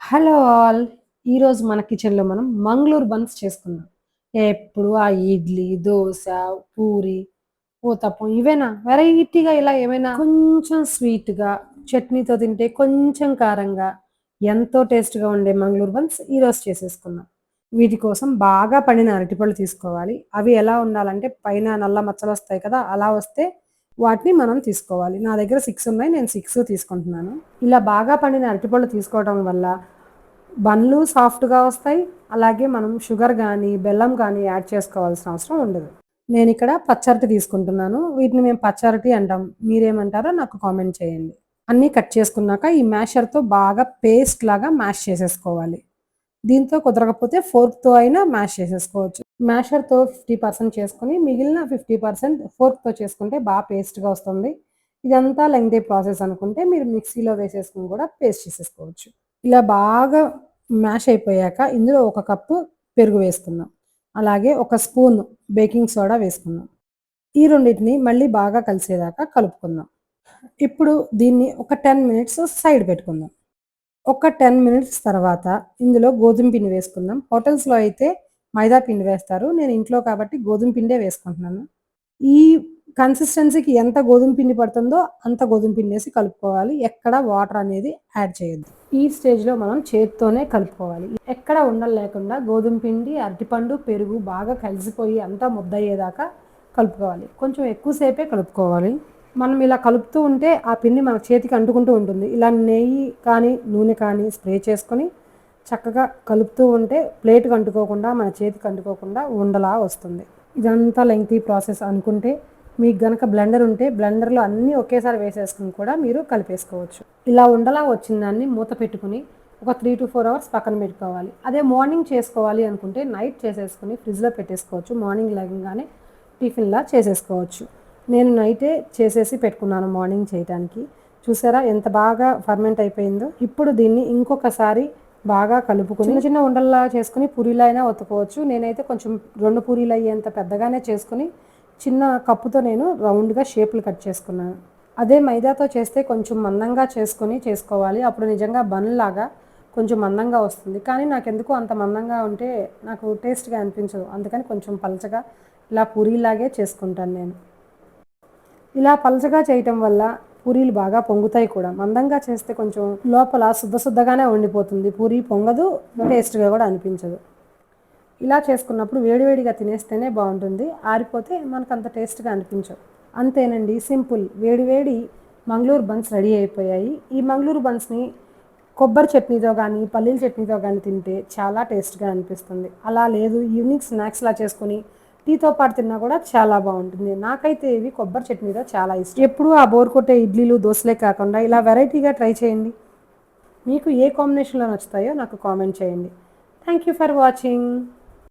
Hello all! ఈరోజు మన కిచెన్‌లో మనం మంగళూరు బన్స్ చేసుకుందాం. ఎప్పుడు ఆ ఇడ్లీ, దోస, పూరి, ఊతప్పం ఇవేనా? వెరైటీగా ఇలా ఏమైనా కొంచెం స్వీట్‌గా, చట్నీతో తింటే కొంచెం కారంగా, ఎంతో టేస్ట్‌గా ఉండే మంగళూరు బన్స్ ఈరోజు చేసేసుకుందాం. వీటి కోసం బాగా పండిన అరటిపళ్ళు తీసుకోవాలి. అవి ఎలా ఉండాలంటే పైన నల్ల మచ్చలొస్తాయి కదా! అలా వస్తే వాటిని మనం తీసుకోవాలి. నా దగ్గర 6 ఉన్నాయి. నేను 6 తీసుకుంటున్నాను. ఇలా బాగా పండిన అరటిపళ్ళు తీసుకోవడం వల్ల బన్లు సాఫ్ట్‌గా వస్తాయి. అలాగే మనం షుగర్ గానీ, బెల్లం గానీ యాడ్ చేసుకోవాల్సిన అవసరం ఉండదు. నేనిక్కడ పచ్చరటి తీసుకుంటున్నాను. వీటిని మేము పచ్చరటి అంటాం. మీరేమంటారో నాకు కామెంట్ చేయండి. అన్నీ కట్ చేసుకున్నాక ఈ మ్యాషర్‌తో బాగా పేస్ట్ లాగా మ్యాష్ చేసేసుకోవాలి. దీంతో కుదరకపోతే ఫోర్క్‌తో అయినా మ్యాష్ చేసేసుకోవచ్చు. మ్యాషర్‌తో 50% చేసుకొని మిగిలిన 50% ఫోర్క్‌తో చేసుకుంటే పేస్ట్‌గా వస్తుంది. ఇదంతా లెంగ్తీ ప్రాసెస్ అనుకుంటే మీరు మిక్సీలో వేసేసుకొని కూడా పేస్ట్ చేసేసుకోవచ్చు. ఇలా బాగా మ్యాష్ అయిపోయాక ఇందులో ఒక కప్పు పెరుగు వేసుకుందాం. అలాగే ఒక స్పూన్ బేకింగ్ సోడా వేసుకుందాం. ఈ రెండిటిని మళ్ళీ బాగా కలిసేదాకా కలుపుకుందాం. ఇప్పుడు దీన్ని ఒక 10 మినిట్స్ సైడ్ పెట్టుకుందాం. ఒక 10 మినిట్స్ తర్వాత ఇందులో గోధుమ పిండి వేసుకుందాం. హోటల్స్‌లో అయితే మైదా పిండి వేస్తారు. నేను ఇంట్లో కాబట్టి గోధుమ పిండే వేసుకుంటున్నాను. ఈ కన్సిస్టెన్సీకి ఎంత గోధుమ పిండి పడుతుందో అంత గోధుమ పిండేసి కలుపుకోవాలి. ఎక్కడ వాటర్ అనేది యాడ్ చేయొద్దు. ఈ స్టేజ్‌లో మనం చేత్తోనే కలుపుకోవాలి. ఎక్కడ ఉండలు లేకుండా గోధుమ పిండి, అరటిపండు, పెరుగు బాగా కలిసిపోయి అంతా ముద్దయ్యేదాకా కలుపుకోవాలి. కొంచెం ఎక్కువ సేపే కలుపుకోవాలి. మనం ఇలా కలుపుతూ ఉంటే ఆ పిండి మన చేతికి అంటుకుంటూ ఉంటుంది. ఇలా నెయ్యి కానీ, నూనె కానీ స్ప్రే చేసుకొని చక్కగా కలుపుతూ ఉంటే ప్లేట్‌కి అంటుకోకుండా, మన చేతికి అంటుకోకుండా ఉండలా వస్తుంది. ఇదంతా లెంగ్తీ ప్రాసెస్ అనుకుంటే మీకు గనక బ్లెండర్ ఉంటే బ్లెండర్‌లో అన్నీ ఒకేసారి వేసేసుకొని కూడా మీరు కలిపేసుకోవచ్చు. ఇలా ఉండలా వచ్చిన దాన్ని మూత పెట్టుకొని ఒక 3-4 అవర్స్ పక్కన పెట్టుకోవాలి. అదే మార్నింగ్ చేసుకోవాలి అనుకుంటే నైట్ చేసేసుకొని ఫ్రిడ్జ్‌లో పెట్టేసుకోవచ్చు. మార్నింగ్ లెగంగానే టిఫిన్‌లా చేసేసుకోవచ్చు. నేను నైటే చేసేసి పెట్టుకున్నాను మార్నింగ్ చేయటానికి. చూసారా ఎంత బాగా ఫర్మెంట్ అయిపోయిందో. ఇప్పుడు దీన్ని ఇంకొకసారి బాగా కలుపుకొని చిన్న చిన్న ఉండల్లా చేసుకొని పూరీలా అయినా ఒత్తుకోవచ్చు. నేనైతే కొంచెం 2 పూరీలు అయ్యేంత పెద్దగానే చేసుకొని చిన్న కప్పుతో నేను రౌండ్‌గా షేపులు కట్ చేసుకున్నాను. అదే మైదాతో చేస్తే కొంచెం మందంగా చేసుకొని చేసుకోవాలి. అప్పుడు నిజంగా బన్‌లాగా కొంచెం మందంగా వస్తుంది. కానీ నాకెందుకో అంత మందంగా ఉంటే నాకు టేస్ట్‌గా అనిపించదు. అందుకని కొంచెం పలచగా ఇలా పూరీలాగే చేసుకుంటాను నేను. ఇలా పలచగా చేయటం వల్ల పూరీలు బాగా పొంగుతాయి కూడా. మందంగా చేస్తే కొంచెం లోపల సుద్దగానే ఉండిపోతుంది. పూరి పొంగదు, టేస్ట్‌గా కూడా అనిపించదు. ఇలా చేసుకున్నప్పుడు వేడివేడిగా తినేస్తేనే బావుంటుంది. ఆరిపోతే మనకంత టేస్ట్‌గా అనిపించవు. అంతేనండి సింపుల్. వేడి మంగళూరు బన్స్ రెడీ అయిపోయాయి. ఈ మంగళూరు బన్స్‌ని కొబ్బరి చట్నీతో గానీ, పల్లీల చట్నీతో గానీ తింటే చాలా టేస్ట్‌గా అనిపిస్తుంది. అలా లేదు ఈవినింగ్ స్నాక్స్‌లా చేసుకొని టీతో పాటు తిన్నా కూడా చాలా బావుంటుంది. నాకైతే ఇవి కొబ్బరి చట్నీతో చాలా ఇష్టం. ఎప్పుడూ ఆ బోర్ కొట్టే ఇడ్లీలు, దోసలే కాకుండా ఇలా వెరైటీగా ట్రై చేయండి. మీకు ఏ కాంబినేషన్‌లో నచ్చుతాయో నాకు కామెంట్ చేయండి. Thank you for watching.